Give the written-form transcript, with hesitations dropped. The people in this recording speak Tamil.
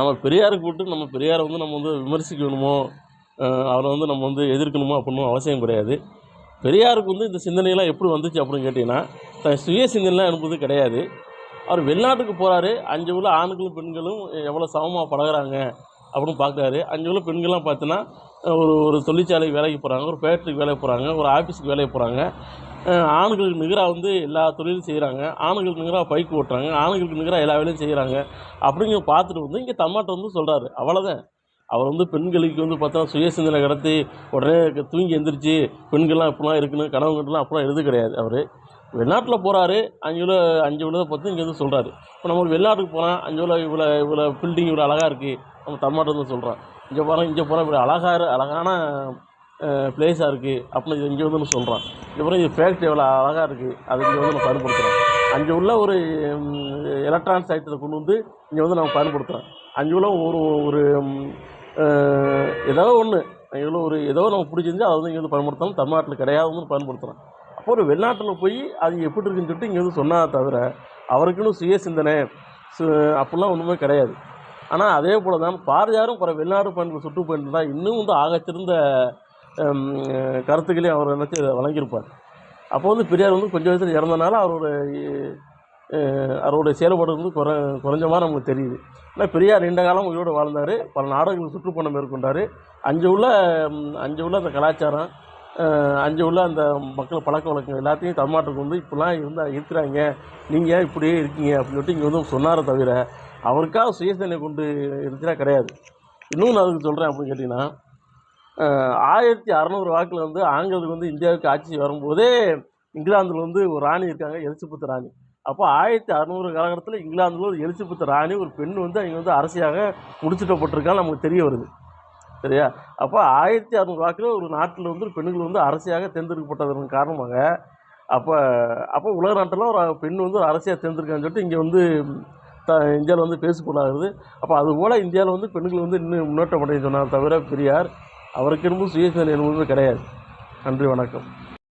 நம்ம பெரியாருக்கு விட்டு நம்ம பெரியாரை வந்து நம்ம வந்து விமர்சிக்கணுமோ, அவரை வந்து நம்ம வந்து எதிர்க்கணுமோ அப்புட்னும் அவசியம் கிடையாது. பெரியாருக்கு வந்து இந்த சிந்தனைலாம் எப்படி வந்துச்சு அப்படின்னு கேட்டிங்கன்னா, சுய சிந்தனைலாம் என்பது கிடையாது. அவர் வெளிநாட்டுக்கு போறாரு. அங்கே உள்ள ஆண்களும், பெண்களும் எவ்வளோ சமமா பழகுறாங்க அப்படின்னு பார்க்குறாரு. அங்கே உள்ள பெண்கள்லாம் பார்த்தீன்னா, ஒரு ஒரு தொழிற்சாலைக்கு வேலைக்கு போகிறாங்க, ஒரு ஃபேக்ட்ரிக்கு வேலைக்கு போகிறாங்க, ஒரு ஆஃபீஸுக்கு வேலைக்கு போகிறாங்க. ஆண்களுக்கு நிகரா வந்து எல்லா தொழிலும் செய்கிறாங்க. ஆண்களுக்கு நிகரா பைக் ஓட்டுறாங்க. ஆண்களுக்கு நிகரா எல்லா வேலையும் செய்கிறாங்க. அப்படிங்க பார்த்துட்டு வந்து இங்கே தமிழ்நாட்ட வந்து சொல்கிறாரு. அவ்வளோதான். அவர் வந்து பெண்களுக்கு வந்து பார்த்தா சுய சிந்தனை கடத்தி உடனே தூங்கி எந்திரிச்சு பெண்கள்லாம் இப்படிலாம் இருக்கணும், கனவு கண்டுலாம் அப்படிலாம் எழுது கிடையாது அவர். வெளிநாட்டில் போகிறாரு. அங்கே உள்ளதை பார்த்து இங்கே வந்து சொல்கிறாரு. இப்போ நம்ம ஒரு வெளிநாட்டுக்கு போனால் அங்கே உள்ள இவ்வளோ இவ்வளோ பில்டிங் இவ்வளோ அழகாக இருக்குது. நம்ம தமிழ்நாட்டில் வந்து சொல்கிறோம். இங்கே போனால் இப்படி அழகான பிளேஸாக இருக்குது அப்படின்னு இங்கே வந்து சொல்கிறான். இதுக்கப்புறம் இது ஃபேக்ட்ரி எவ்வளோ அழகாக இருக்குது, அது இங்கே வந்து நம்ம பயன்படுத்துகிறோம். அங்கே உள்ள ஒரு எலக்ட்ரானிக்ஸ் ஐட்டத்தை கொண்டு வந்து இங்கே வந்து நம்ம பயன்படுத்துகிறோம். அங்கே உள்ள ஒரு ஒரு ஏதோ ஒன்று அங்கே உள்ள ஒரு ஏதோ நமக்கு பிடிச்சிருந்துச்சு அதை வந்து இங்கே வந்து பயன்படுத்தலாம். தமிழ்நாட்டில் கிடையாது வந்து பயன்படுத்துகிறோம். அப்போ ஒரு வெளிநாட்டில் போய் அது எப்படி இருக்குன்னு சொல்லிட்டு இங்கே வந்து சொன்னால் தவிர அவருக்குன்னு சுய சிந்தனை அப்படிலாம் ஒன்றுமே கிடையாது. ஆனால் அதே போல் தான் பாரதியாரும் வெளிநாடு பயணிகள் சுற்றுப்பயணம் தான் இன்னும் வந்து ஆகச்சிறந்த கருத்துக்களையும் அவர் நினச்சி வழங்கியிருப்பார். அப்போ வந்து பெரியார் வந்து கொஞ்சம் வயசில் இறந்தனால அவருடைய செயல்பாடு வந்து குறைஞ்சமாக நமக்கு தெரியுது. ஆனால் பெரியார் நீண்ட காலம் உயிரோடு வாழ்ந்தார். பல நாடுகளுக்கு சுற்றுப்பயணம் மேற்கொண்டார். அங்கே உள்ள அந்த கலாச்சாரம், அங்கே உள்ள அந்த மக்கள் பழக்க வழக்கம் எல்லாத்தையும் தமிழ்நாட்டுக்கு வந்து இப்படிலாம் இருக்கிறாங்க, நீங்கள் ஏன் இப்படியே இருக்கீங்க அப்படின்னு சொல்லிட்டு இங்கே வந்து சொன்னாரே தவிர அவருக்காக சுயசிந்தனை கொண்டு இருந்துச்சுன்னா கிடையாது. இன்னும் நான் அதுக்கு சொல்கிறேன் அப்படின்னு கேட்டிங்கன்னா, 1600 வாக்கில் வந்து ஆங்கிலேயர்கள் வந்து இந்தியாவுக்கு ஆட்சி வரும்போதே இங்கிலாந்தில் வந்து ஒரு ராணி இருக்காங்க, எலிசபெத் ராணி. அப்போ 1600 காலகட்டத்தில் இங்கிலாந்தில் ஒரு எலிசபெத் ராணி ஒரு பெண் வந்து அங்கே வந்து அரசியாக முடிச்சுட்டப்பட்டிருக்கான்னு நமக்கு தெரிய வருது. சரியா? அப்போ 1600 வாக்கில் ஒரு நாட்டில் வந்து ஒரு பெண்கள் வந்து அரசியாக தேர்ந்தெடுக்கப்பட்டதன் காரணமாக அப்போ உலக நாட்டில் ஒரு பெண் வந்து ஒரு அரசியாக தேர்ந்தெடுக்கான்னு சொல்லிட்டு இங்கே வந்து இந்தியாவில் வந்து பேசிக்கொள்ளாகுது. அப்போ அதுபோல் இந்தியாவில் வந்து பெண்கள் வந்து இன்னும் முன்னேற்றம் அடைய சொன்னார் தவிர பெரியார் அவருக்கு சுயசிந்தனை என்பது கிடையாது. நன்றி, வணக்கம்.